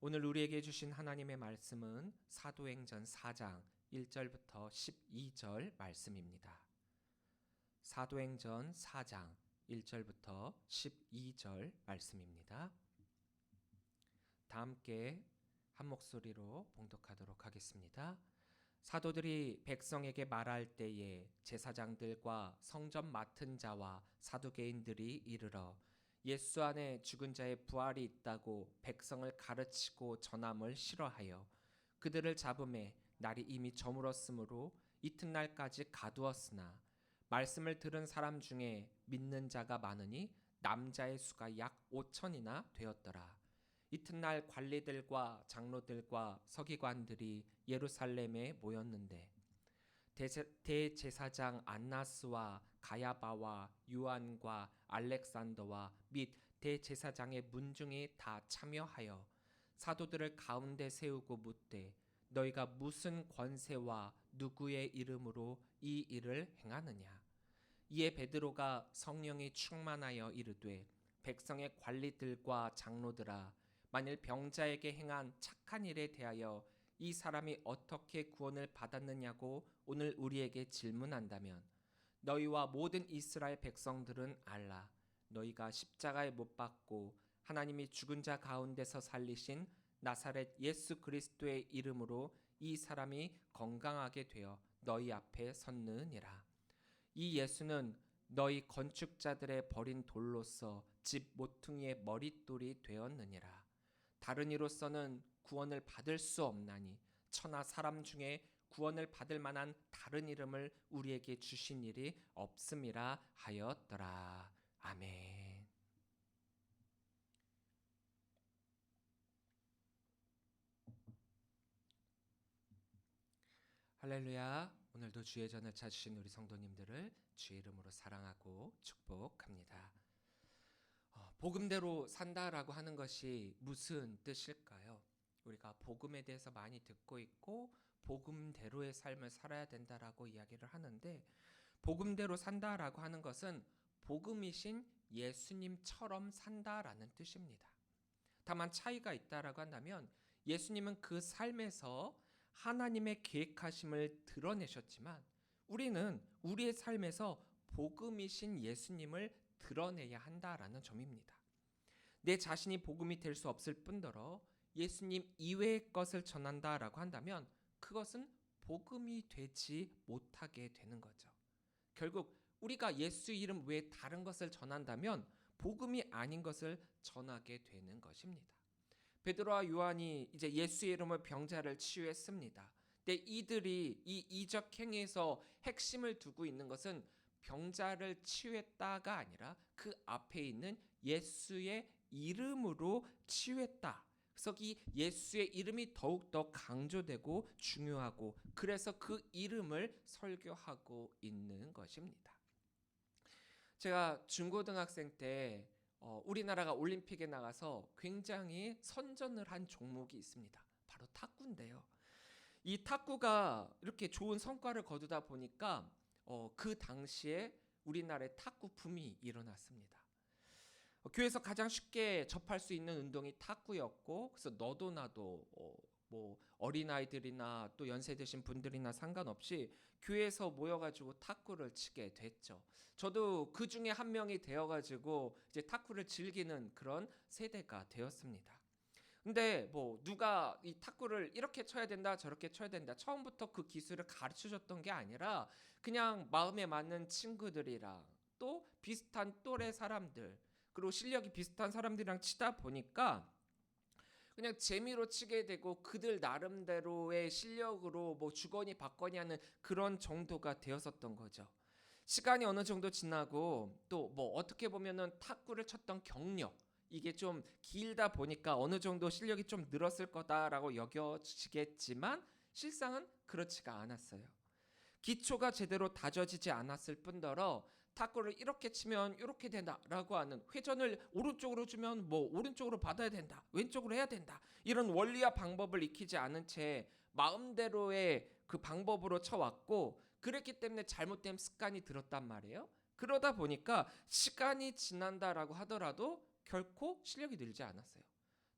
오늘 우리에게 주신 하나님의 말씀은 사도행전 4장 1절부터 12절 말씀입니다. 사도행전 4장 1절부터 12절 말씀입니다. 다 함께 한 목소리로 봉독하도록 하겠습니다. 사도들이 백성에게 말할 때에 제사장들과 성전 맡은 자와 사두개인들이 이르러 예수 안에 죽은 자의 부활이 있다고 백성을 가르치고 전함을 싫어하여 그들을 잡음에 날이 이미 저물었으므로 이튿날까지 가두었으나 말씀을 들은 사람 중에 믿는 자가 많으니 남자의 수가 약 5천이나 되었더라. 이튿날 관리들과 장로들과 서기관들이 예루살렘에 모였는데 대제사장 안나스와 가야바와 요한과 알렉산더와 및 대제사장의 문중이 다 참여하여 사도들을 가운데 세우고 묻되 너희가 무슨 권세와 누구의 이름으로 이 일을 행하느냐. 이에 베드로가 성령이 충만하여 이르되 백성의 관리들과 장로들아, 만일 병자에게 행한 착한 일에 대하여 이 사람이 어떻게 구원을 받았느냐고 오늘 우리에게 질문한다면 너희와 모든 이스라엘 백성들은 알라. 너희가 십자가에 못 박고 하나님이 죽은 자 가운데서 살리신 나사렛 예수 그리스도의 이름으로 이 사람이 건강하게 되어 너희 앞에 섰느니라. 이 예수는 너희 건축자들의 버린 돌로서 집 모퉁이의 머릿돌이 되었느니라. 다른 이로서는 구원을 받을 수 없나니 천하 사람 중에 구원을 받을 만한 다른 이름을 우리에게 주신 일이 없음이라 하였더라. 아멘. 할렐루야. 오늘도 주의 전을 찾으신 우리 성도님들을 주의 이름으로 사랑하고 축복합니다. 복음대로 산다라고 하는 것이 무슨 뜻일까요? 우리가 복음에 대해서 많이 듣고 있고 복음대로의 삶을 살아야 된다라고 이야기를 하는데, 복음대로 산다라고 하는 것은 복음이신 예수님처럼 산다라는 뜻입니다. 다만 차이가 있다라고 한다면 예수님은 그 삶에서 하나님의 계획하심을 드러내셨지만 우리는 우리의 삶에서 복음이신 예수님을 드러내야 한다라는 점입니다. 내 자신이 복음이 될 수 없을 뿐더러 예수님 이외의 것을 전한다라고 한다면 그것은 복음이 되지 못하게 되는 거죠. 결국 우리가 예수 이름 외에 다른 것을 전한다면 복음이 아닌 것을 전하게 되는 것입니다. 베드로와 요한이 이제 예수의 이름으로 병자를 치유했습니다. 근데 이들이 이 이적 행위에서 핵심을 두고 있는 것은 병자를 치유했다가 아니라 그 앞에 있는 예수의 이름으로 치유했다. 그래서 이 예수의 이름이 더욱더 강조되고 중요하고, 그래서 그 이름을 설교하고 있는 것입니다. 제가 중고등학생 때 우리나라가 올림픽에 나가서 굉장히 선전을 한 종목이 있습니다. 바로 탁구인데요. 이 탁구가 이렇게 좋은 성과를 거두다 보니까 그 당시에 우리나라에 탁구 붐이 일어났습니다. 교회에서 가장 쉽게 접할 수 있는 운동이 탁구였고, 그래서 너도 나도 뭐 어린아이들이나 또 연세 드신 분들이나 상관없이 교회에서 모여가지고 탁구를 치게 됐죠. 저도 그 중에 한 명이 되어가지고 이제 탁구를 즐기는 그런 세대가 되었습니다. 근데 뭐 누가 이 탁구를 이렇게 쳐야 된다 저렇게 쳐야 된다 처음부터 그 기술을 가르쳐줬던 게 아니라 그냥 마음에 맞는 친구들이랑 또 비슷한 또래 사람들, 그리고 실력이 비슷한 사람들이랑 치다 보니까 그냥 재미로 치게 되고 그들 나름대로의 실력으로 뭐 주거니 받거니 하는 그런 정도가 되었었던 거죠. 시간이 어느 정도 지나고 또 뭐 어떻게 보면은 탁구를 쳤던 경력, 이게 좀 길다 보니까 어느 정도 실력이 좀 늘었을 거다라고 여겨지겠지만 실상은 그렇지가 않았어요. 기초가 제대로 다져지지 않았을 뿐더러 탁구를 이렇게 치면 이렇게 된다라고 하는, 회전을 오른쪽으로 주면 뭐 오른쪽으로 받아야 된다, 왼쪽으로 해야 된다, 이런 원리와 방법을 익히지 않은 채 마음대로의 그 방법으로 쳐왔고, 그랬기 때문에 잘못된 습관이 들었단 말이에요. 그러다 보니까 시간이 지난다라고 하더라도 결코 실력이 늘지 않았어요.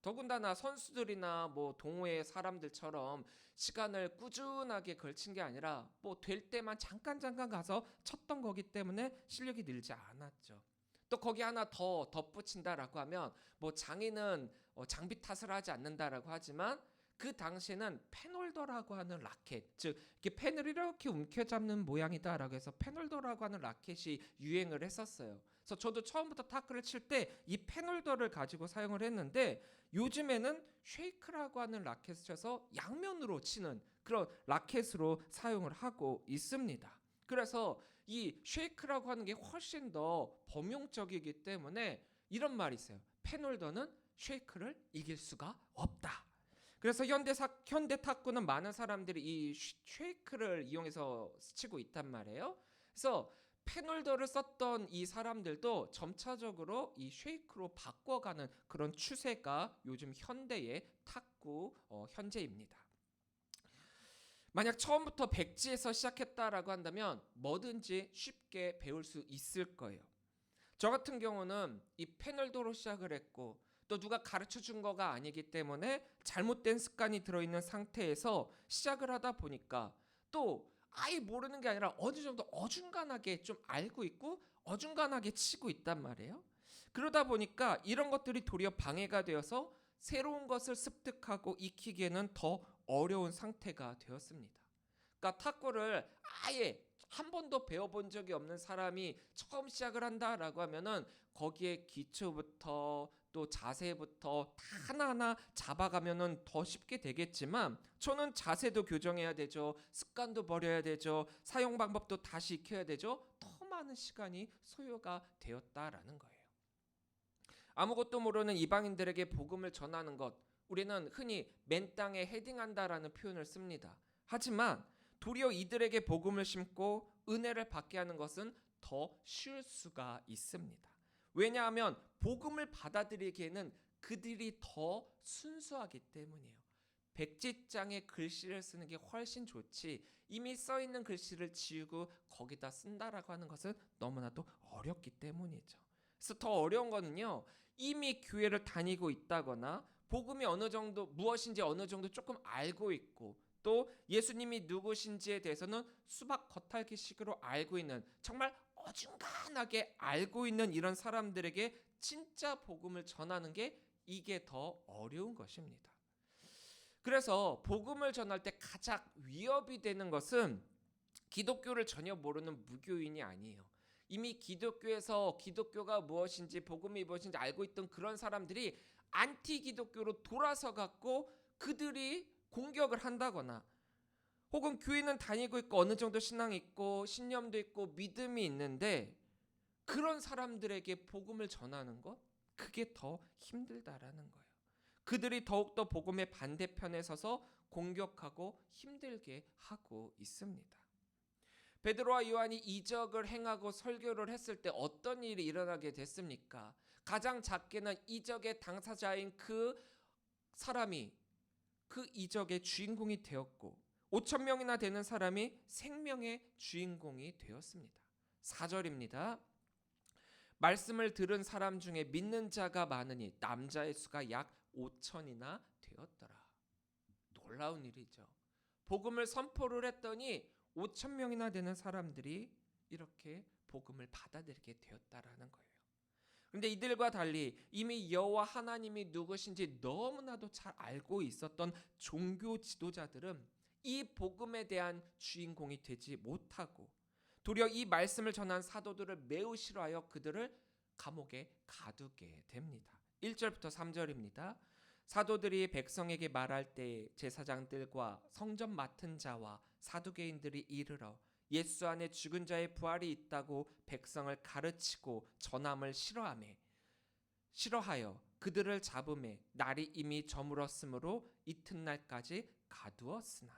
더군다나 선수들이나 뭐 동호회 사람들처럼 시간을 꾸준하게 걸친 게 아니라 뭐 될 때만 잠깐 가서 쳤던 거기 때문에 실력이 늘지 않았죠. 또 거기 하나 더 덧붙인다라고 하면 뭐 장인은 장비 탓을 하지 않는다라고 하지만 그 당시에는 펜홀더라고 하는 라켓, 즉 이렇게 펜을 이렇게 움켜잡는 모양이다라고 해서 펜홀더라고 하는 라켓이 유행을 했었어요. 그래서 저도 처음부터 타크를 칠 때 이 펜홀더를 가지고 사용을 했는데 요즘에는 쉐이크라고 하는 라켓을 쳐서 양면으로 치는 그런 라켓으로 사용을 하고 있습니다. 그래서 이 쉐이크라고 하는 게 훨씬 더 범용적이기 때문에 이런 말이 있어요. 펜홀더는 쉐이크를 이길 수가 없다. 그래서 현대 탁구는 많은 사람들이 이 쉐이크를 이용해서 치고 있단 말이에요. 그래서 펜홀더를 썼던 이 사람들도 점차적으로 이 쉐이크로 바꿔가는 그런 추세가 요즘 현대의 탁구 현재입니다. 만약 처음부터 백지에서 시작했다라고 한다면 뭐든지 쉽게 배울 수 있을 거예요. 저 같은 경우는 이 펜홀더로 시작을 했고 또 누가 가르쳐 준 거가 아니기 때문에 잘못된 습관이 들어있는 상태에서 시작을 하다 보니까 또 아예 모르는 게 아니라 어느 정도 어중간하게 좀 알고 있고 어중간하게 치고 있단 말이에요. 그러다 보니까 이런 것들이 도리어 방해가 되어서 새로운 것을 습득하고 익히기에는 더 어려운 상태가 되었습니다. 그러니까 탁구를 아예 한 번도 배워본 적이 없는 사람이 처음 시작을 한다라고 하면은 거기에 기초부터 또 자세부터 다 하나하나 잡아가면은 더 쉽게 되겠지만 저는 자세도 교정해야 되죠. 습관도 버려야 되죠. 사용 방법도 다시 익혀야 되죠. 더 많은 시간이 소요가 되었다라는 거예요. 아무것도 모르는 이방인들에게 복음을 전하는 것, 우리는 흔히 맨 땅에 헤딩한다라는 표현을 씁니다. 하지만 도리어 이들에게 복음을 심고 은혜를 받게 하는 것은 더 쉬울 수가 있습니다. 왜냐하면 복음을 받아들이기에는 그들이 더 순수하기 때문이에요. 백지장에 글씨를 쓰는 게 훨씬 좋지 이미 써있는 글씨를 지우고 거기다 쓴다라고 하는 것은 너무나도 어렵기 때문이죠. 그래서 더 어려운 거는요. 이미 교회를 다니고 있다거나 복음이 어느 정도 무엇인지 어느 정도 조금 알고 있고 또 예수님이 누구신지에 대해서는 수박 겉핥기식으로 알고 있는 정말 어중간하게 알고 있는 이런 사람들에게 진짜 복음을 전하는 게 이게 더 어려운 것입니다. 그래서 복음을 전할 때 가장 위협이 되는 것은 기독교를 전혀 모르는 무교인이 아니에요. 이미 기독교에서 기독교가 무엇인지 복음이 무엇인지 알고 있던 그런 사람들이 안티 기독교로 돌아서 갖고 그들이 공격을 한다거나 혹은 교회는 다니고 있고 어느 정도 신앙이 있고 신념도 있고 믿음이 있는데 그런 사람들에게 복음을 전하는 것 그게 더 힘들다라는 거예요. 그들이 더욱더 복음의 반대편에 서서 공격하고 힘들게 하고 있습니다. 베드로와 요한이 이적을 행하고 설교를 했을 때 어떤 일이 일어나게 됐습니까? 가장 작게는 이적의 당사자인 그 사람이 그 이적의 주인공이 되었고 5천 명이나 되는 사람이 생명의 주인공이 되었습니다. 4절입니다. 말씀을 들은 사람 중에 믿는 자가 많으니 남자의 수가 약 5천이나 되었더라. 놀라운 일이죠. 복음을 선포를 했더니 5천 명이나 되는 사람들이 이렇게 복음을 받아들이게 되었다라는 거예요. 그런데 이들과 달리 이미 여호와 하나님이 누구신지 너무나도 잘 알고 있었던 종교 지도자들은 이 복음에 대한 주인공이 되지 못하고 도리어 이 말씀을 전한 사도들을 매우 싫어하여 그들을 감옥에 가두게 됩니다. 1절부터 3절입니다. 사도들이 백성에게 말할 때 제사장들과 성전 맡은 자와 사두개인들이 이르러 예수 안에 죽은 자의 부활이 있다고 백성을 가르치고 전함을 싫어하여 그들을 잡음에 날이 이미 저물었으므로 이튿날까지 가두었으나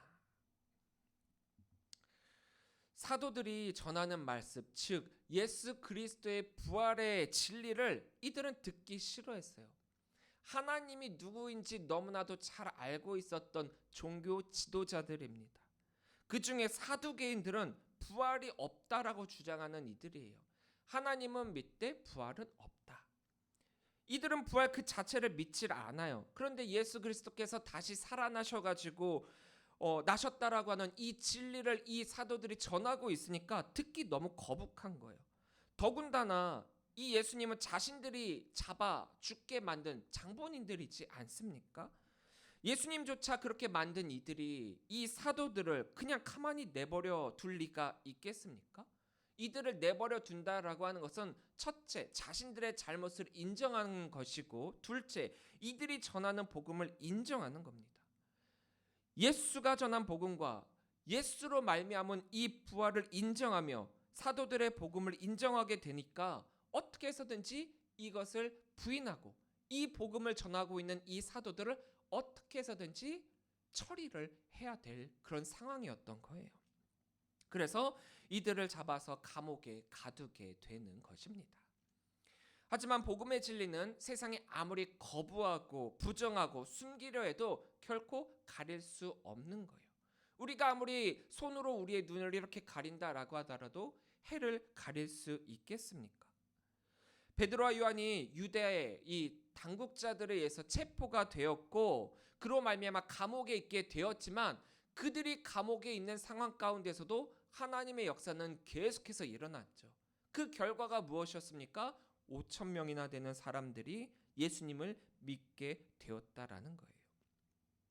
사도들이 전하는 말씀 즉 예수 그리스도의 부활의 진리를 이들은 듣기 싫어했어요. 하나님이 누구인지 너무나도 잘 알고 있었던 종교 지도자들입니다. 그 중에 사두개인들은 부활이 없다라고 주장하는 이들이에요. 하나님은 믿되 부활은 없다. 이들은 부활 그 자체를 믿질 않아요. 그런데 예수 그리스도께서 다시 살아나셔가지고 나셨다라고 하는 이 진리를 이 사도들이 전하고 있으니까 듣기 너무 거북한 거예요. 더군다나 이 예수님은 자신들이 잡아 죽게 만든 장본인들이지 않습니까? 예수님조차 그렇게 만든 이들이 이 사도들을 그냥 가만히 내버려 둘 리가 있겠습니까? 이들을 내버려 둔다라고 하는 것은 첫째, 자신들의 잘못을 인정하는 것이고, 둘째, 이들이 전하는 복음을 인정하는 겁니다. 예수가 전한 복음과 예수로 말미암은 이 부활을 인정하며 사도들의 복음을 인정하게 되니까 어떻게 해서든지 이것을 부인하고 이 복음을 전하고 있는 이 사도들을 어떻게 해서든지 처리를 해야 될 그런 상황이었던 거예요. 그래서 이들을 잡아서 감옥에 가두게 되는 것입니다. 하지만 복음의 진리는 세상이 아무리 거부하고 부정하고 숨기려 해도 결코 가릴 수 없는 거예요. 우리가 아무리 손으로 우리의 눈을 이렇게 가린다라고 하더라도 해를 가릴 수 있겠습니까? 베드로와 요한이 유대의 이 당국자들에 의해서 체포가 되었고 그로 말미암아 감옥에 있게 되었지만 그들이 감옥에 있는 상황 가운데서도 하나님의 역사는 계속해서 일어났죠. 그 결과가 무엇이었습니까? 5천 명이나 되는 사람들이 예수님을 믿게 되었다라는 거예요.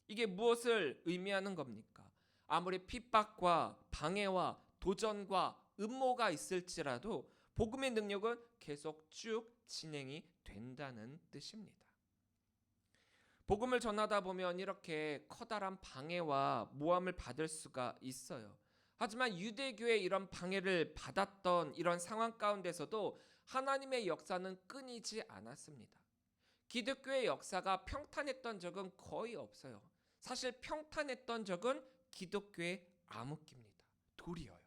이게 무엇을 의미하는 겁니까? 아무리 핍박과 방해와 도전과 음모가 있을지라도 복음의 능력은 계속 쭉 진행이 된다는 뜻입니다. 복음을 전하다 보면 이렇게 커다란 방해와 모함을 받을 수가 있어요. 하지만 유대교의 이런 방해를 받았던 이런 상황 가운데서도 하나님의 역사는 끊이지 않았습니다. 기독교의 역사가 평탄했던 적은 거의 없어요. 사실 평탄했던 적은 기독교의 암흑기입니다. 도리어요.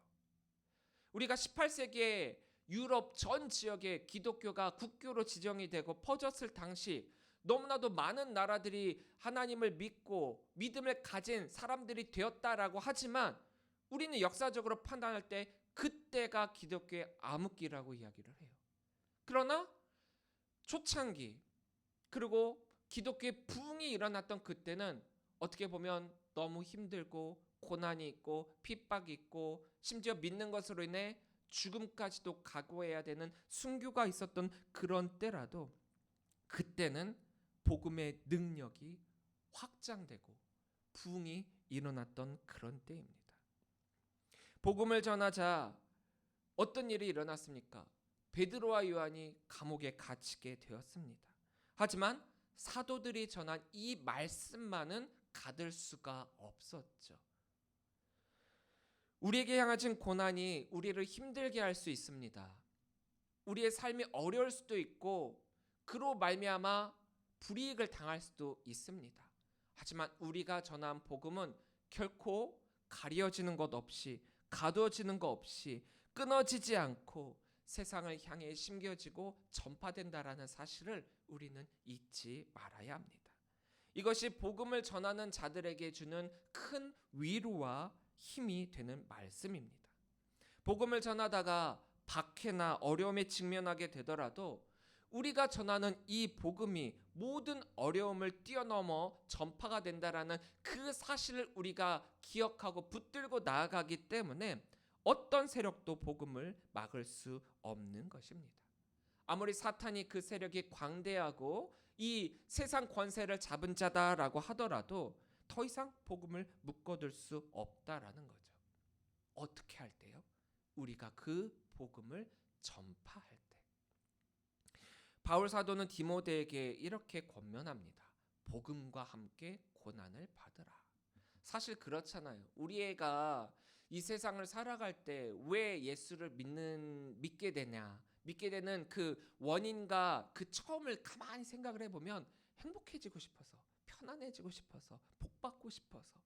우리가 18세기에 유럽 전 지역에 기독교가 국교로 지정이 되고 퍼졌을 당시 너무나도 많은 나라들이 하나님을 믿고 믿음을 가진 사람들이 되었다라고 하지만 우리는 역사적으로 판단할 때 그때가 기독교의 암흑기라고 이야기를 해요. 그러나 초창기 그리고 기독교의 부흥이 일어났던 그때는 어떻게 보면 너무 힘들고 고난이 있고 핍박이 있고 심지어 믿는 것으로 인해 죽음까지도 각오해야 되는 순교가 있었던 그런 때라도 그때는 복음의 능력이 확장되고 부흥이 일어났던 그런 때입니다. 복음을 전하자 어떤 일이 일어났습니까? 베드로와 요한이 감옥에 갇히게 되었습니다. 하지만 사도들이 전한 이 말씀만은 가둘 수가 없었죠. 우리에게 향하신 고난이 우리를 힘들게 할 수 있습니다. 우리의 삶이 어려울 수도 있고 그로 말미암아 불이익을 당할 수도 있습니다. 하지만 우리가 전한 복음은 결코 가려지는 것 없이 가두어지는 것 없이 끊어지지 않고 세상을 향해 심겨지고 전파된다라는 사실을 우리는 잊지 말아야 합니다. 이것이 복음을 전하는 자들에게 주는 큰 위로와 힘이 되는 말씀입니다. 복음을 전하다가 박해나 어려움에 직면하게 되더라도 우리가 전하는 이 복음이 모든 어려움을 뛰어넘어 전파가 된다라는 그 사실을 우리가 기억하고 붙들고 나아가기 때문에 어떤 세력도 복음을 막을 수 없는 것입니다. 아무리 사탄이 그 세력이 광대하고 이 세상 권세를 잡은 자다라고 하더라도 더 이상 복음을 묶어둘 수 없다라는 거죠. 어떻게 할 때요? 우리가 그 복음을 전파할 때. 바울 사도는 디모데에게 이렇게 권면합니다. 복음과 함께 고난을 받으라. 사실 그렇잖아요. 우리 애가 이 세상을 살아갈 때 왜 예수를 믿게 되냐? 믿게 되는 그 원인과 그 처음을 가만히 생각을 해보면 행복해지고 싶어서, 편안해지고 싶어서, 복받고 싶어서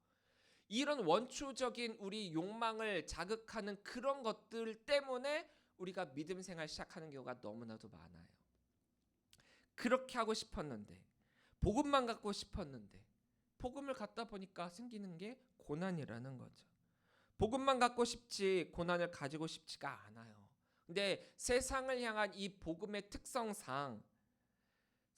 이런 원초적인 우리 욕망을 자극하는 그런 것들 때문에 우리가 믿음 생활 시작하는 경우가 너무나도 많아요. 그렇게 하고 싶었는데 복음만 갖고 싶었는데 복음을 갖다 보니까 생기는 게 고난이라는 거죠. 복음만 갖고 싶지 고난을 가지고 싶지가 않아요. 근데 세상을 향한 이 복음의 특성상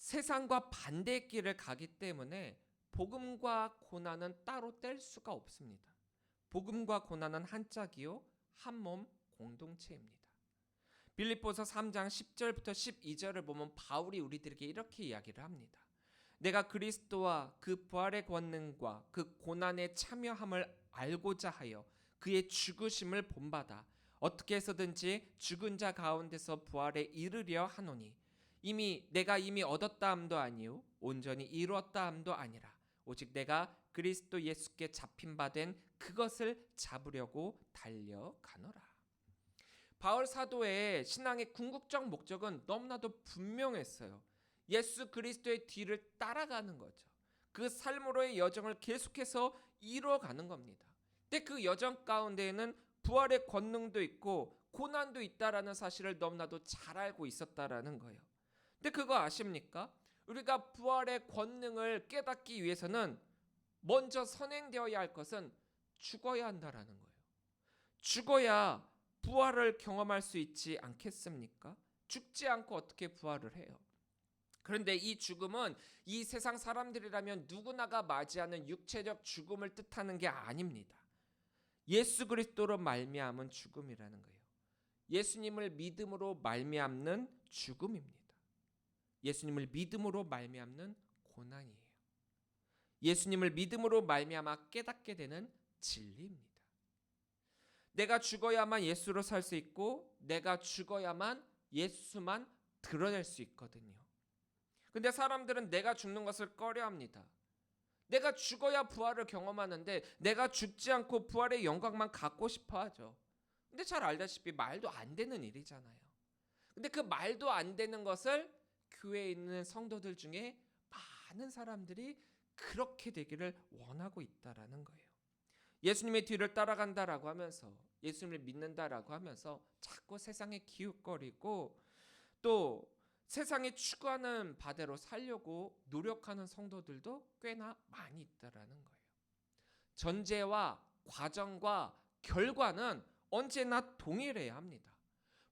세상과 반대의 길을 가기 때문에 복음과 고난은 따로 뗄 수가 없습니다. 복음과 고난은 한 짝이요 한 몸 공동체입니다. 빌립보서 3장 10절부터 12절을 보면 바울이 우리들에게 이렇게 이야기를 합니다. 내가 그리스도와 그 부활의 권능과 그 고난에 참여함을 알고자 하여 그의 죽으심을 본받아 어떻게 해서든지 죽은 자 가운데서 부활에 이르려 하노니 내가 이미 얻었다 함도 아니요 온전히 이루었다 함도 아니라 오직 내가 그리스도 예수께 잡힌 바 된 그것을 잡으려고 달려가노라. 바울 사도의 신앙의 궁극적 목적은 너무나도 분명했어요. 예수 그리스도의 뒤를 따라가는 거죠. 그 삶으로의 여정을 계속해서 이루어가는 겁니다. 근데 그 여정 가운데에는 부활의 권능도 있고 고난도 있다라는 사실을 너무나도 잘 알고 있었다라는 거예요. 근데 그거 아십니까? 우리가 부활의 권능을 깨닫기 위해서는 먼저 선행되어야 할 것은 죽어야 한다라는 거예요. 죽어야 부활을 경험할 수 있지 않겠습니까? 죽지 않고 어떻게 부활을 해요? 그런데 이 죽음은 이 세상 사람들이라면 누구나가 맞이하는 육체적 죽음을 뜻하는 게 아닙니다. 예수 그리스도로 말미암은 죽음이라는 거예요. 예수님을 믿음으로 말미암는 죽음입니다. 예수님을 믿음으로 말미암는 고난이에요. 예수님을 믿음으로 말미암아 깨닫게 되는 진리입니다. 내가 죽어야만 예수로 살 수 있고 내가 죽어야만 예수만 드러낼 수 있거든요. 근데 사람들은 내가 죽는 것을 꺼려합니다. 내가 죽어야 부활을 경험하는데 내가 죽지 않고 부활의 영광만 갖고 싶어 하죠. 근데 잘 알다시피 말도 안 되는 일이잖아요. 근데 그 말도 안 되는 것을 교회에 있는 성도들 중에 많은 사람들이 그렇게 되기를 원하고 있다라는 거예요. 예수님의 뒤를 따라간다라고 하면서 예수님을 믿는다라고 하면서 자꾸 세상에 기웃거리고 또 세상이 추구하는 바대로 살려고 노력하는 성도들도 꽤나 많이 있다라는 거예요. 전제와 과정과 결과는 언제나 동일해야 합니다.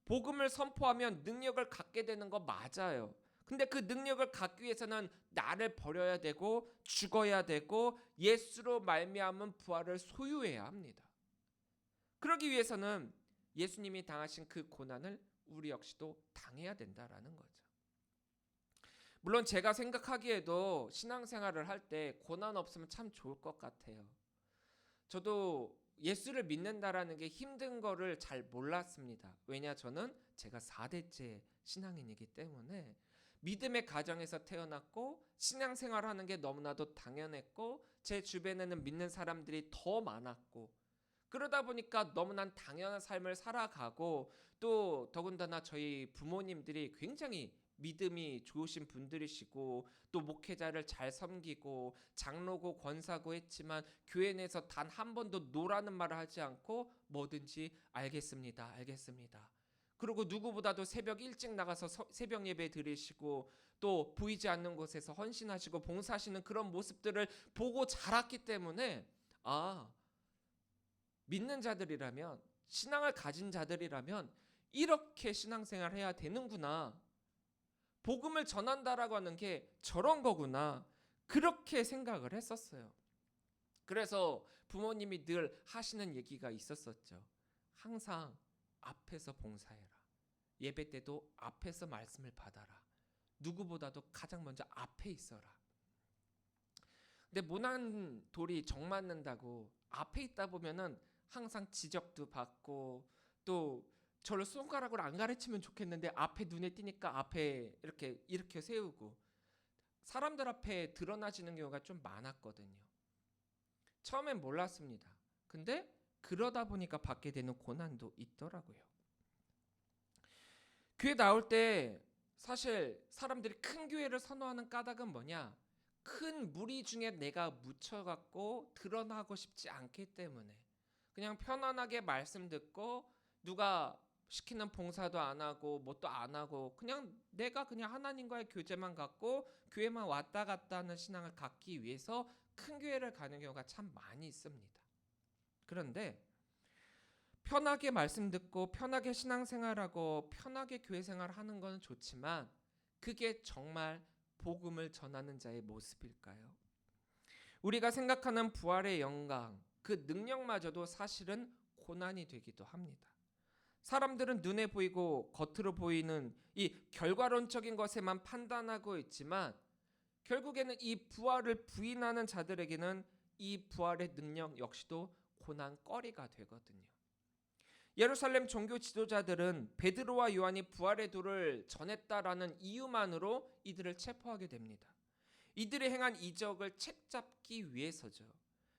복음을 선포하면 능력을 갖게 되는 거 맞아요. 근데 그 능력을 갖기 위해서는 나를 버려야 되고 죽어야 되고 예수로 말미암은 부활을 소유해야 합니다. 그러기 위해서는 예수님이 당하신 그 고난을 우리 역시도 당해야 된다라는 거죠. 물론 제가 생각하기에도 신앙생활을 할 때 고난 없으면 참 좋을 것 같아요. 저도 예수를 믿는다라는 게 힘든 거를 잘 몰랐습니다. 왜냐 저는 제가 4대째 신앙인이기 때문에 믿음의 가정에서 태어났고 신앙생활하는 게 너무나도 당연했고 제 주변에는 믿는 사람들이 더 많았고 그러다 보니까 너무나 당연한 삶을 살아가고 또 더군다나 저희 부모님들이 굉장히 믿음이 좋으신 분들이시고 또 목회자를 잘 섬기고 장로고 권사고 했지만 교회 내에서 단 한 번도 노라는 말을 하지 않고 뭐든지 알겠습니다. 그리고 누구보다도 새벽 일찍 나가서 새벽 예배 드리시고 또 보이지 않는 곳에서 헌신하시고 봉사하시는 그런 모습들을 보고 자랐기 때문에 믿는 자들이라면 신앙을 가진 자들이라면 이렇게 신앙생활 해야 되는구나. 복음을 전한다라고 하는 게 저런 거구나. 그렇게 생각을 했었어요. 그래서 부모님이 늘 하시는 얘기가 있었었죠. 항상 앞에서 봉사해라. 예배 때도 앞에서 말씀을 받아라. 누구보다도 가장 먼저 앞에 있어라. 근데 모난 돌이 정 맞는다고 앞에 있다 보면은 항상 지적도 받고 또 저를 손가락으로 안 가르치면 좋겠는데 앞에 눈에 띄니까 앞에 이렇게 세우고 사람들 앞에 드러나지는 경우가 좀 많았거든요. 처음엔 몰랐습니다. 근데 그러다 보니까 받게 되는 고난도 있더라고요. 교회 나올 때 사실 사람들이 큰 교회를 선호하는 까닭은 뭐냐? 큰 무리 중에 내가 묻혀갖고 드러나고 싶지 않기 때문에 그냥 편안하게 말씀 듣고 누가 시키는 봉사도 안 하고 뭣도 안 하고 그냥 내가 그냥 하나님과의 교제만 갖고 교회만 왔다 갔다 하는 신앙을 갖기 위해서 큰 교회를 가는 경우가 참 많이 있습니다. 그런데 편하게 말씀 듣고 편하게 신앙생활하고 편하게 교회 생활하는 건 좋지만 그게 정말 복음을 전하는 자의 모습일까요? 우리가 생각하는 부활의 영광, 그 능력마저도 사실은 고난이 되기도 합니다. 사람들은 눈에 보이고 겉으로 보이는 이 결과론적인 것에만 판단하고 있지만 결국에는 이 부활을 부인하는 자들에게는 이 부활의 능력 역시도 고난거리가 되거든요. 예루살렘 종교 지도자들은 베드로와 요한이 부활의 도를 전했다라는 이유만으로 이들을 체포하게 됩니다. 이들이 행한 이적을 책잡기 위해서죠.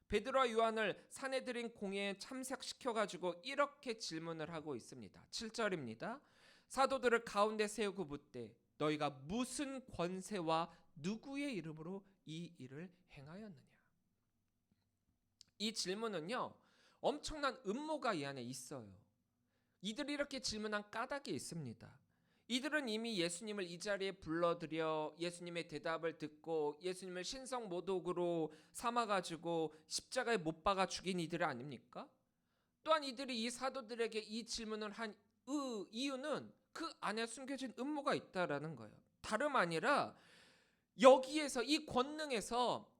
베드로와 요한을 사내들인 공회에 참석시켜가지고 이렇게 질문을 하고 있습니다. 7절입니다. 사도들을 가운데 세우고 묻되 너희가 무슨 권세와 누구의 이름으로 이 일을 행하였느냐. 이 질문은요, 엄청난 음모가 이 안에 있어요. 이들이 이렇게 질문한 까닭이 있습니다. 이들은 이미 예수님을 이 자리에 불러들여 예수님의 대답을 듣고 예수님을 신성 모독으로 삼아가지고 십자가에 못 박아 죽인 이들 아닙니까? 또한 이들이 이 사도들에게 이 질문을 한 이유는 그 안에 숨겨진 음모가 있다라는 거예요. 다름 아니라 여기에서 이 권능에서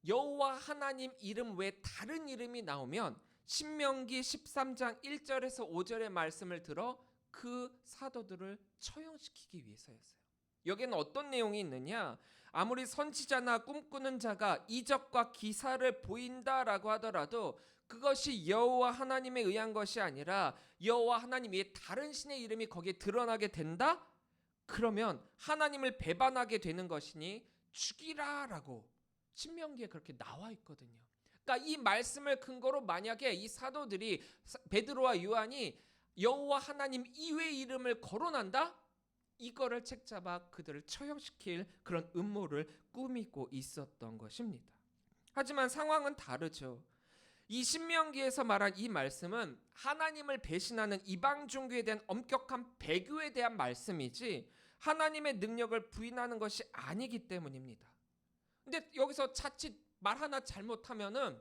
여호와 하나님 이름 외에 다른 이름이 나오면 신명기 13장 1절에서 5절의 말씀을 들어 그 사도들을 처형시키기 위해서였어요. 여기에는 어떤 내용이 있느냐? 아무리 선지자나 꿈꾸는 자가 이적과 기사를 보인다라고 하더라도 그것이 여호와 하나님에 의한 것이 아니라 여호와 하나님 외에 다른 신의 이름이 거기에 드러나게 된다? 그러면 하나님을 배반하게 되는 것이니 죽이라라고 신명기에 그렇게 나와 있거든요. 그러니까 이 말씀을 근거로 만약에 이 사도들이 베드로와 요한이 여호와 하나님 이외의 이름을 거론한다? 이거를 책잡아 그들을 처형시킬 그런 음모를 꾸미고 있었던 것입니다. 하지만 상황은 다르죠. 이 신명기에서 말한 이 말씀은 하나님을 배신하는 이방 종교에 대한 엄격한 배교에 대한 말씀이지 하나님의 능력을 부인하는 것이 아니기 때문입니다. 근데 여기서 자칫 말 하나 잘못하면은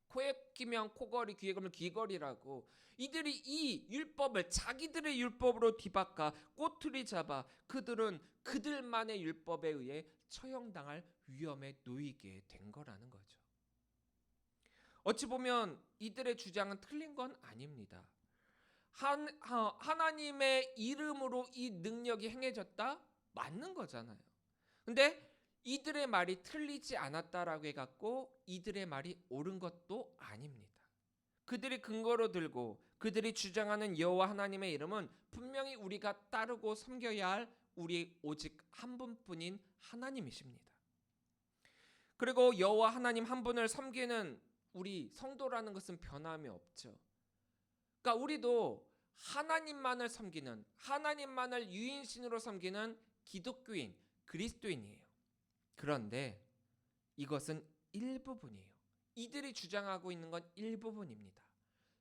코에 끼면 코걸이, 귀에 걸면 귀걸이라고 이들이 이 율법을 자기들의 율법으로 뒤바꿔 꼬투리 잡아 그들은 그들만의 율법에 의해 처형당할 위험에 놓이게 된 거라는 거죠. 어찌 보면 이들의 주장은 틀린 건 아닙니다. 하나님의 이름으로 이 능력이 행해졌다? 맞는 거잖아요. 근데 이들의 말이 틀리지 않았다라고 해갖고 이들의 말이 옳은 것도 아닙니다. 그들이 근거로 들고 그들이 주장하는 여호와 하나님의 이름은 분명히 우리가 따르고 섬겨야 할 우리 오직 한 분뿐인 하나님이십니다. 그리고 여호와 하나님 한 분을 섬기는 우리 성도라는 것은 변함이 없죠. 그러니까 우리도 하나님만을 섬기는 하나님만을 유일신으로 섬기는 기독교인, 그리스도인이에요. 그런데 이것은 일부분이에요. 이들이 주장하고 있는 건 일부분입니다.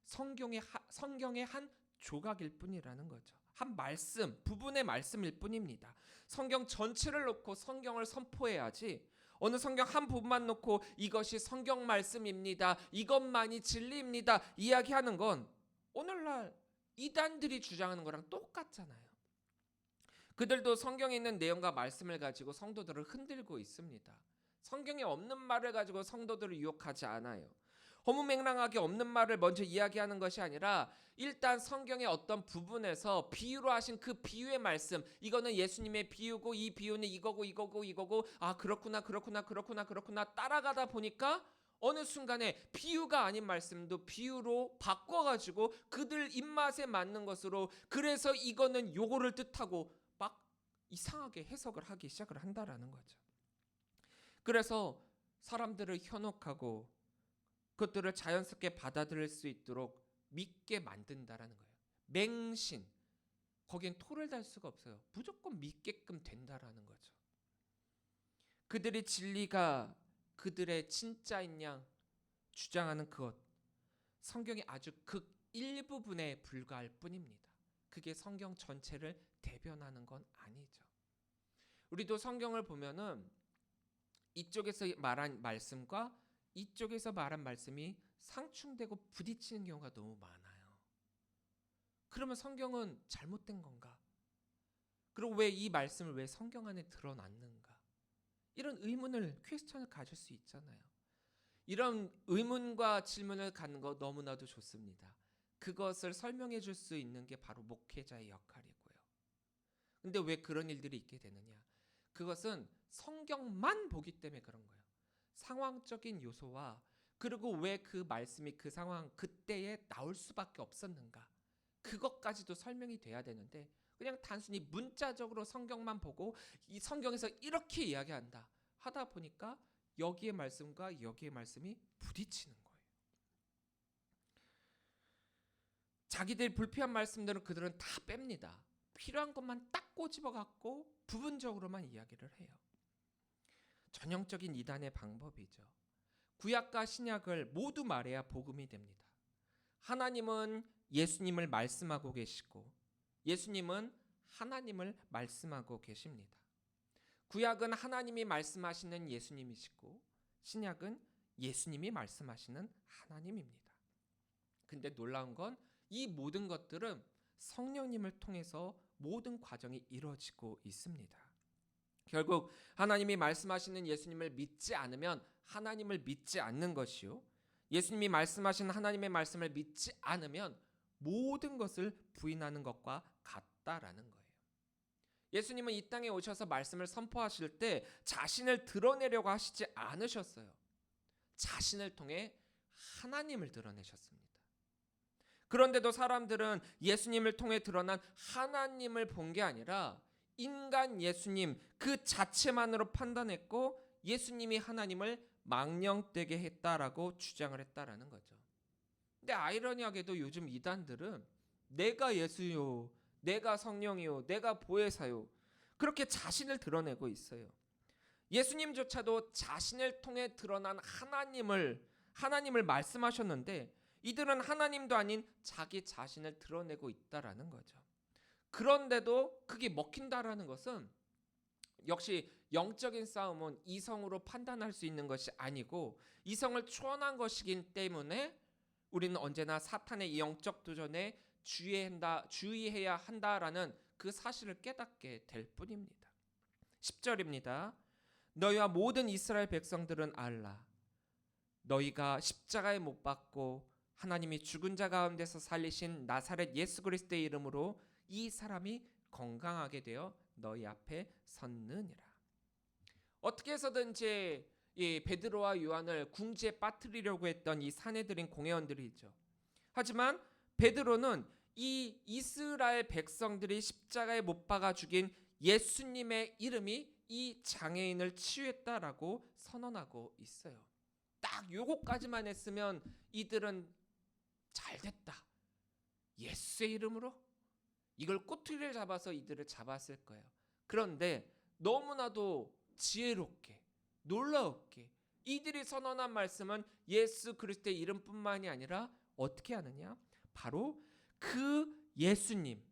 성경의 한 조각일 뿐이라는 거죠. 한 말씀, 부분의 말씀일 뿐입니다. 성경 전체를 놓고 성경을 선포해야지 어느 성경 한 부분만 놓고 이것이 성경 말씀입니다. 이것만이 진리입니다. 이야기하는 건 오늘날 이단들이 주장하는 거랑 똑같잖아요. 그들도 성경에 있는 내용과 말씀을 가지고 성도들을 흔들고 있습니다. 성경에 없는 말을 가지고 성도들을 유혹하지 않아요. 허무맹랑하게 없는 말을 먼저 이야기하는 것이 아니라 일단 성경의 어떤 부분에서 비유로 하신 그 비유의 말씀, 이거는 예수님의 비유고 이 비유는 이거고 아 그렇구나 따라가다 보니까 어느 순간에 비유가 아닌 말씀도 비유로 바꿔가지고 그들 입맛에 맞는 것으로 그래서 이거는 요거를 뜻하고 막 이상하게 해석을 하기 시작을 한다라는 거죠. 그래서 사람들을 현혹하고 그것들을 자연스럽게 받아들일 수 있도록 믿게 만든다라는 거예요. 맹신, 거기엔 토를 달 수가 없어요. 무조건 믿게끔 된다라는 거죠. 그들의 진리가 그들의 진짜인 양 주장하는 그것, 성경의 아주 극 일부분에 불과할 뿐입니다. 그게 성경 전체를 대변하는 건 아니죠. 우리도 성경을 보면은 이쪽에서 말한 말씀과 이쪽에서 말한 말씀이 상충되고 부딪히는 경우가 너무 많아요. 그러면 성경은 잘못된 건가? 그리고 왜 이 말씀을 왜 성경 안에 드러놨는가? 이런 의문을 퀘스천을 가질 수 있잖아요. 이런 의문과 질문을 갖는 거 너무나도 좋습니다. 그것을 설명해 줄 수 있는 게 바로 목회자의 역할이고요. 근데 왜 그런 일들이 있게 되느냐? 그것은 성경만 보기 때문에 그런 거예요. 상황적인 요소와 그리고 왜 그 말씀이 그 상황 그때에 나올 수밖에 없었는가? 그것까지도 설명이 돼야 되는데 그냥 단순히 문자적으로 성경만 보고 이 성경에서 이렇게 이야기한다 하다 보니까 여기의 말씀과 여기의 말씀이 부딪히는 거예요. 자기들 불필요한 말씀들은 그들은 다 뺍니다. 필요한 것만 딱 꼬집어 갖고 부분적으로만 이야기를 해요. 전형적인 이단의 방법이죠. 구약과 신약을 모두 말해야 복음이 됩니다. 하나님은 예수님을 말씀하고 계시고 예수님은 하나님을 말씀하고 계십니다. 구약은 하나님이 말씀하시는 예수님이시고 신약은 예수님이 말씀하시는 하나님입니다. 근데 놀라운 건 이 모든 것들은 성령님을 통해서 모든 과정이 이루어지고 있습니다. 결국 하나님이 말씀하시는 예수님을 믿지 않으면 하나님을 믿지 않는 것이요, 예수님이 말씀하신 하나님의 말씀을 믿지 않으면 모든 것을 부인하는 것과 같다라는 거예요. 예수님은 이 땅에 오셔서 말씀을 선포하실 때 자신을 드러내려고 하시지 않으셨어요. 자신을 통해 하나님을 드러내셨습니다. 그런데도 사람들은 예수님을 통해 드러난 하나님을 본 게 아니라 인간 예수님 그 자체만으로 판단했고 예수님이 하나님을 망령되게 했다라고 주장을 했다라는 거죠. 근데 아이러니하게도 요즘 이단들은 내가 예수요, 내가 성령이요, 내가 보혜사요 그렇게 자신을 드러내고 있어요. 예수님조차도 자신을 통해 드러난 하나님을 말씀하셨는데 이들은 하나님도 아닌 자기 자신을 드러내고 있다라는 거죠. 그런데도 그게 먹힌다라는 것은 역시 영적인 싸움은 이성으로 판단할 수 있는 것이 아니고 이성을 초월한 것이기 때문에 우리는 언제나 사탄의 영적 도전에 주의해야 한다라는 그 사실을 깨닫게 될 뿐입니다. 10절입니다. 너희와 모든 이스라엘 백성들은 알라. 너희가 십자가에 못 박고 하나님이 죽은 자 가운데서 살리신 나사렛 예수 그리스도의 이름으로 이 사람이 건강하게 되어 너희 앞에 섰느니라. 어떻게 해서든지 이 베드로와 요한을 궁지에 빠뜨리려고 했던 이 사내들인 공회원들이죠. 하지만 베드로는 이 이스라엘 백성들이 십자가에 못 박아 죽인 예수님의 이름이 이 장애인을 치유했다라고 선언하고 있어요. 딱 요거까지만 했으면 이들은 잘됐다. 예수의 이름으로 이걸 꼬투리를 잡아서 이들을 잡았을 거예요. 그런데 너무나도 지혜롭게 놀라웠게 이들이 선언한 말씀은 예수 그리스도의 이름뿐만이 아니라 어떻게 하느냐? 바로 그 예수님,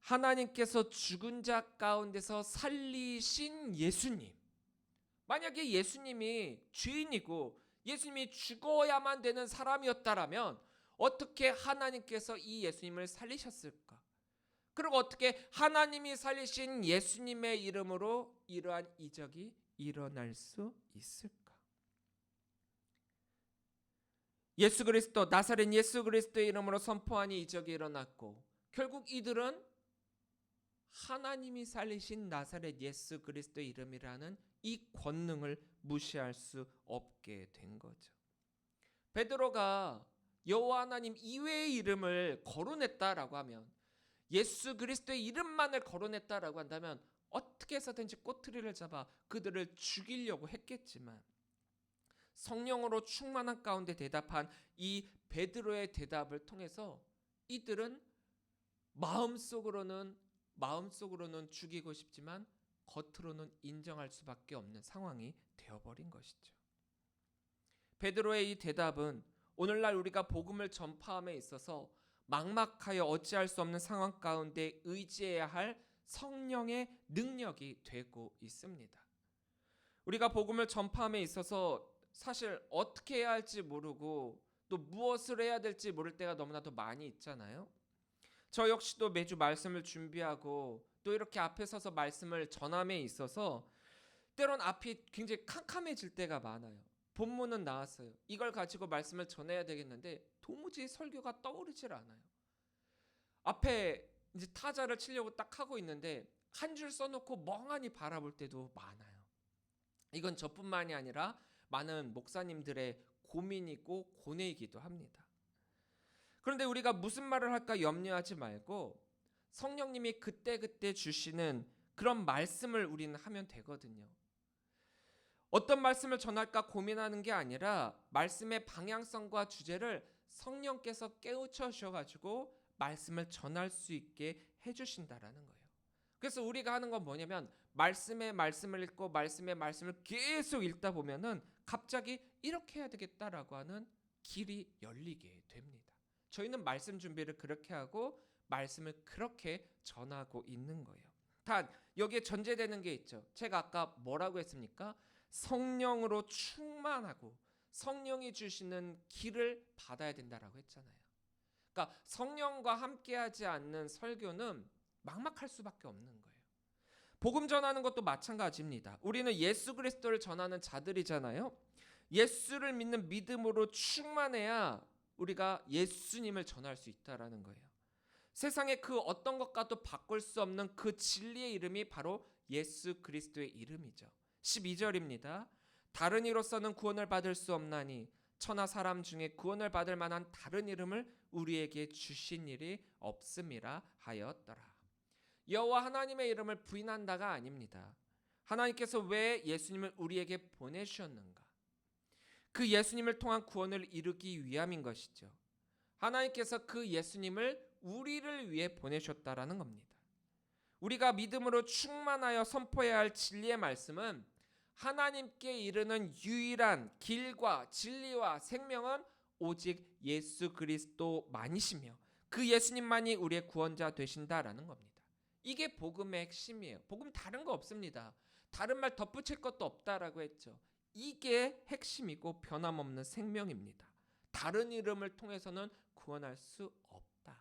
하나님께서 죽은 자 가운데서 살리신 예수님. 만약에 예수님이 죄인이고 예수님이 죽어야만 되는 사람이었다라면 어떻게 하나님께서 이 예수님을 살리셨을까? 그리고 어떻게 하나님이 살리신 예수님의 이름으로 이러한 이적이 일어날 수 있을까? 예수 그리스도, 나사렛 예수 그리스도의 이름으로 선포하니 이적이 일어났고 결국 이들은 하나님이 살리신 나사렛 예수 그리스도의 이름이라는 이 권능을 무시할 수 없게 된 거죠. 베드로가 여호와 하나님 이외의 이름을 거론했다라고 하면, 예수 그리스도의 이름만을 거론했다라고 한다면 어떻게 해서든지 꼬투리를 잡아 그들을 죽이려고 했겠지만 성령으로 충만한 가운데 대답한 이 베드로의 대답을 통해서 이들은 마음속으로는 죽이고 싶지만 겉으로는 인정할 수밖에 없는 상황이 되어버린 것이죠. 베드로의 이 대답은 오늘날 우리가 복음을 전파함에 있어서 막막하여 어찌할 수 없는 상황 가운데 의지해야 할 성령의 능력이 되고 있습니다. 우리가 복음을 전파함에 있어서 사실 어떻게 해야 할지 모르고 또 무엇을 해야 될지 모를 때가 너무나도 많이 있잖아요. 저 역시도 매주 말씀을 준비하고 또 이렇게 앞에 서서 말씀을 전함에 있어서 때론 앞이 굉장히 캄캄해질 때가 많아요. 본문은 나왔어요. 이걸 가지고 말씀을 전해야 되겠는데 도무지 설교가 떠오르질 않아요. 앞에 이제 타자를 치려고 딱 하고 있는데 한 줄 써놓고 멍하니 바라볼 때도 많아요. 이건 저뿐만이 아니라 많은 목사님들의 고민이고 고뇌이기도 합니다. 그런데 우리가 무슨 말을 할까 염려하지 말고 성령님이 그때그때 주시는 그런 말씀을 우리는 하면 되거든요. 어떤 말씀을 전할까 고민하는 게 아니라 말씀의 방향성과 주제를 성령께서 깨우쳐 주셔가지고 말씀을 전할 수 있게 해주신다라는 거예요. 그래서 우리가 하는 건 뭐냐면 말씀의 말씀을 읽고 말씀의 말씀을 계속 읽다 보면은 갑자기 이렇게 해야 되겠다라고 하는 길이 열리게 됩니다. 저희는 말씀 준비를 그렇게 하고 말씀을 그렇게 전하고 있는 거예요. 단 여기에 전제되는 게 있죠. 제가 아까 뭐라고 했습니까? 성령으로 충만하고 성령이 주시는 길을 받아야 된다라고 했잖아요. 그러니까 성령과 함께하지 않는 설교는 막막할 수밖에 없는 거예요. 복음 전하는 것도 마찬가지입니다. 우리는 예수 그리스도를 전하는 자들이잖아요. 예수를 믿는 믿음으로 충만해야 우리가 예수님을 전할 수 있다라는 거예요. 세상의 그 어떤 것과도 바꿀 수 없는 그 진리의 이름이 바로 예수 그리스도의 이름이죠. 12절입니다. 다른 이로서는 구원을 받을 수 없나니 천하 사람 중에 구원을 받을 만한 다른 이름을 우리에게 주신 일이 없음이라 하였더라. 여호와 하나님의 이름을 부인한다가 아닙니다. 하나님께서 왜 예수님을 우리에게 보내주셨는가? 그 예수님을 통한 구원을 이루기 위함인 것이죠. 하나님께서 그 예수님을 우리를 위해 보내셨다라는 겁니다. 우리가 믿음으로 충만하여 선포해야 할 진리의 말씀은 하나님께 이르는 유일한 길과 진리와 생명은 오직 예수 그리스도만이시며 그 예수님만이 우리의 구원자 되신다라는 겁니다. 이게 복음의 핵심이에요. 복음 다른 거 없습니다. 다른 말 덧붙일 것도 없다라고 했죠. 이게 핵심이고 변함없는 생명입니다. 다른 이름을 통해서는 구원할 수 없다.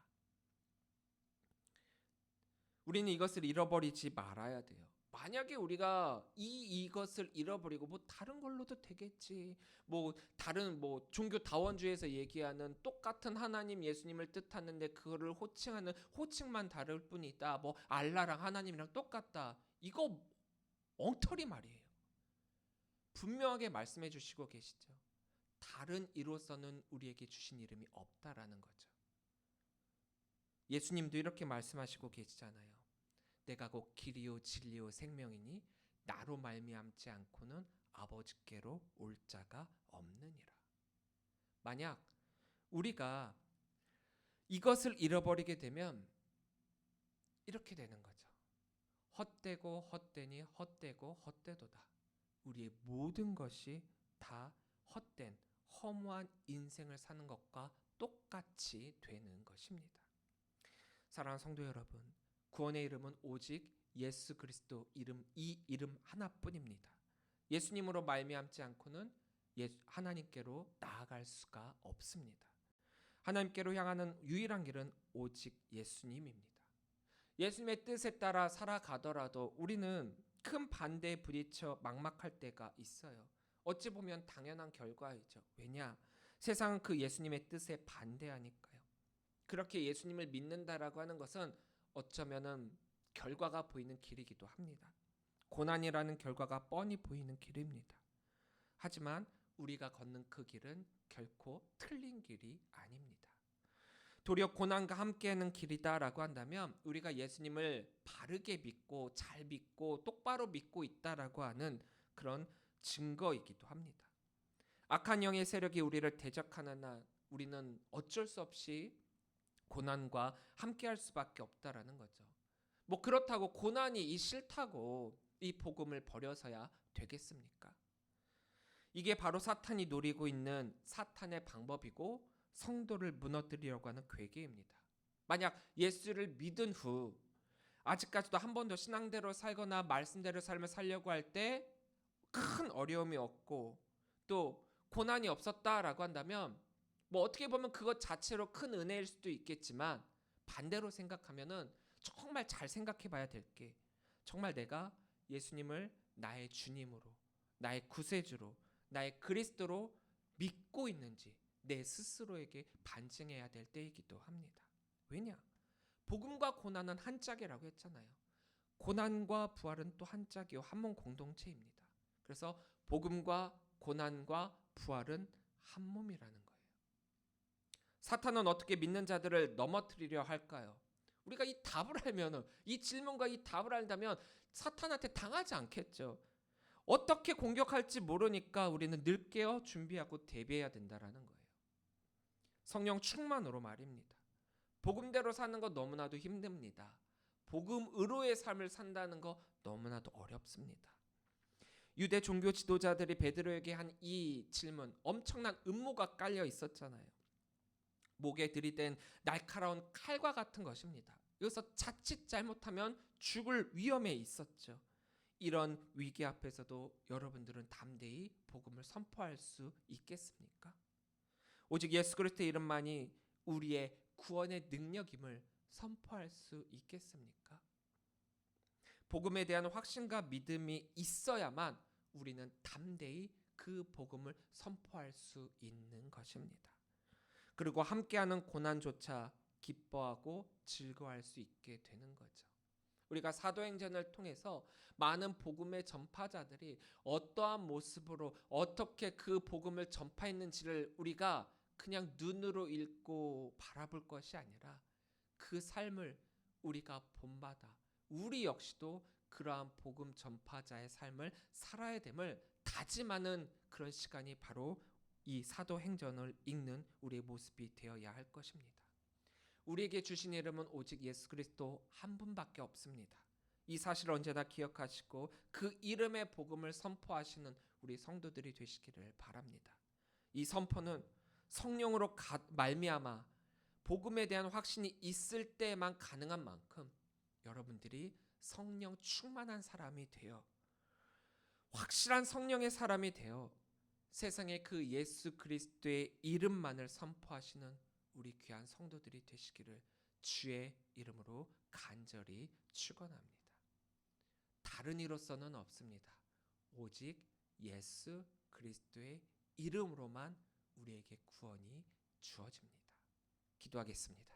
우리는 이것을 잃어버리지 말아야 돼요. 만약에 우리가 이것을 잃어버리고 뭐 다른 걸로도 되겠지. 뭐 다른 뭐 종교 다원주의에서 얘기하는 똑같은 하나님 예수님을 뜻하는데 그거를 호칭하는 호칭만 다를 뿐이다. 뭐 알라랑 하나님이랑 똑같다. 이거 엉터리 말이에요. 분명하게 말씀해 주시고 계시죠. 다른 이로서는 우리에게 주신 이름이 없다라는 거죠. 예수님도 이렇게 말씀하시고 계시잖아요. 내가 곧 길이요 진리요 생명이니 나로 말미암지 않고는 아버지께로 올 자가 없느니라. 만약 우리가 이것을 잃어버리게 되면 이렇게 되는 거죠. 헛되고 헛되니 헛되고 헛되도다. 우리의 모든 것이 다 헛된 허무한 인생을 사는 것과 똑같이 되는 것입니다. 사랑하는 성도 여러분, 구원의 이름은 오직 예수 그리스도 이름, 이 이름 하나뿐입니다. 예수님으로 말미암지 않고는 하나님께로 나아갈 수가 없습니다. 하나님께로 향하는 유일한 길은 오직 예수님입니다. 예수님의 뜻에 따라 살아가더라도 우리는 큰 반대에 부딪혀 막막할 때가 있어요. 어찌 보면 당연한 결과이죠. 왜냐? 세상은 그 예수님의 뜻에 반대하니까요. 그렇게 예수님을 믿는다라고 하는 것은 어쩌면은 결과가 보이는 길이기도 합니다. 고난이라는 결과가 뻔히 보이는 길입니다. 하지만 우리가 걷는 그 길은 결코 틀린 길이 아닙니다. 도리어 고난과 함께하는 길이다라고 한다면 우리가 예수님을 바르게 믿고 잘 믿고 똑바로 믿고 있다라고 하는 그런 증거이기도 합니다. 악한 영의 세력이 우리를 대적하는 한 우리는 어쩔 수 없이 고난과 함께할 수밖에 없다라는 거죠. 뭐 그렇다고 고난이 싫다고 이 복음을 버려서야 되겠습니까? 이게 바로 사탄이 노리고 있는 사탄의 방법이고 성도를 무너뜨리려고 하는 괴계입니다. 만약 예수를 믿은 후 아직까지도 한 번도 신앙대로 살거나 말씀대로 삶을 살려고 할 때 큰 어려움이 없고 또 고난이 없었다라고 한다면 뭐 어떻게 보면 그것 자체로 큰 은혜일 수도 있겠지만 반대로 생각하면은 정말 잘 생각해 봐야 될 게 정말 내가 예수님을 나의 주님으로, 나의 구세주로, 나의 그리스도로 믿고 있는지 내 스스로에게 반증해야 될 때이기도 합니다. 왜냐? 복음과 고난은 한 짝이라고 했잖아요. 고난과 부활은 또 한 짝이요, 한 몸 공동체입니다. 그래서 복음과 고난과 부활은 한 몸이라는 거예요. 사탄은 어떻게 믿는 자들을 넘어뜨리려 할까요? 우리가 이 답을 알면은, 이 질문과 이 답을 안다면 사탄한테 당하지 않겠죠. 어떻게 공격할지 모르니까 우리는 늘 깨어 준비하고 대비해야 된다라는 거예요. 성령 충만으로 말입니다. 복음대로 사는 거 너무나도 힘듭니다. 복음으로의 삶을 산다는 거 너무나도 어렵습니다. 유대 종교 지도자들이 베드로에게 한 이 질문, 엄청난 음모가 깔려 있었잖아요. 목에 들이댄 날카로운 칼과 같은 것입니다. 여기서 자칫 잘못하면 죽을 위험에 있었죠. 이런 위기 앞에서도 여러분들은 담대히 복음을 선포할 수 있겠습니까? 오직 예수 그리스도의 이름만이 우리의 구원의 능력임을 선포할 수 있겠습니까? 복음에 대한 확신과 믿음이 있어야만 우리는 담대히 그 복음을 선포할 수 있는 것입니다. 그리고 함께하는 고난조차 기뻐하고 즐거워할 수 있게 되는 거죠. 우리가 사도행전을 통해서 많은 복음의 전파자들이 어떠한 모습으로 어떻게 그 복음을 전파했는지를 우리가 그냥 눈으로 읽고 바라볼 것이 아니라 그 삶을 우리가 본받아 우리 역시도 그러한 복음 전파자의 삶을 살아야 됨을 다짐하는 그런 시간이 바로 이 사도행전을 읽는 우리의 모습이 되어야 할 것입니다. 우리에게 주신 이름은 오직 예수 그리스도 한 분밖에 없습니다. 이 사실을 언제나 기억하시고 그 이름의 복음을 선포하시는 우리 성도들이 되시기를 바랍니다. 이 선포는 성령으로 말미암아 복음에 대한 확신이 있을 때만 가능한 만큼 여러분들이 성령 충만한 사람이 되어 확실한 성령의 사람이 되어 세상에 그 예수 그리스도의 이름만을 선포하시는 우리 귀한 성도들이 되시기를 주의 이름으로 간절히 축원합니다. 다른 이로서는 없습니다. 오직 예수 그리스도의 이름으로만 우리에게 구원이 주어집니다. 기도하겠습니다.